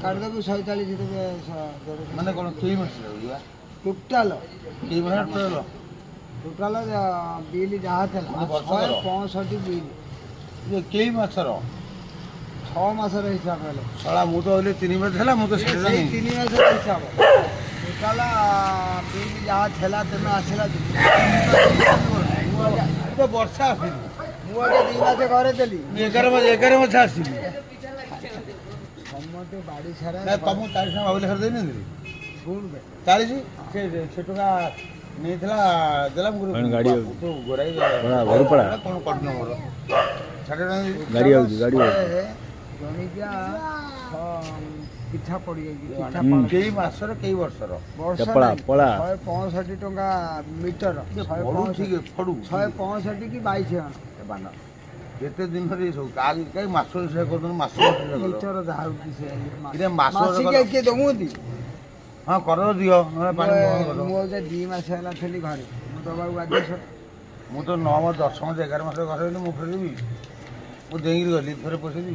କାଟିଦେବୁ 47 ଦେବେ ମାନେ କ'ଣ କେଇ ମାସ ଯିବା ଟୋଟାଲ କେଇ ମାସ ଟୋଟାଲ ବିଲ୍ ଯାହା ଥିଲା 165 ବିଲ୍ କେଇ ମାସର 6 ମାସର ହିସାବ ହେଲେ ଶଳା ମୁଁ ତ କହିଲି 3 ମାସ ହେଲା ମୁଁ ତ ସେଇ 3 ମାସର ହିସାବ ଟୋଟାଲ ବିଲ୍ ଯାହା ଥିଲା ତେଣୁ ଆସିଲା ତ ବର୍ଷା ଆସିଲି ମୁଁ ଆগে 2 ମାସ ଘରେ ଦେଲି 11 ମାସ ଆସିଲି ସମସ୍ତେ ବାଡ଼ି ସାରା ନା ତମକୁ 40 ଟଙ୍କା ଭାବିଲେ ଖର୍ଚ୍ଚ ଦେଇନଥିଲି ଶୁଣ 40 ସେ ଟଙ୍କା ନେଇଥିଲା ଦେଲା ମୁଁ ଗାଡ଼ି ତୁ ଗୋରାଇ ଘରପଡ଼ା କ'ଣ କରିନ ମୋର 60 ଟଙ୍କା ଗାଡ଼ି ଆଉଛି ଗାଡ଼ି ଜଣିକିଆ ପିଠା ପଡ଼ିଯାଇଛି ପିଠା କେଇ ମାସର କେଇ ବର୍ଷର ପଳା ପଳା 165 ଟଙ୍କା ମିଟର 165 କି 22 ବାନ କେତେ ଦିନରେ ସବୁ କାହିଁ ମାସ ହିସାବ କରୁଛନ୍ତି ମାସ ମିଟର ଯାଉଛି ସେ ମାସ କିଏ ଦଉନ୍ତି ହଁ କର ଦିଅ ପାଣି ମୁଁ 2 ମାସ ହେଲା ଥିଲି ଘରେ ମୁଁ ଦେବାକୁ ବାଧ୍ୟ ମୁଁ ତ 9 ମାସ 10 ମାସ 11 ମାସ ଘରେ ରହିଲି ମୁଁ ଫେରିବି ମୁଁ ଦେଇକିରି ଗଲି ଫେରେ ପଶିବି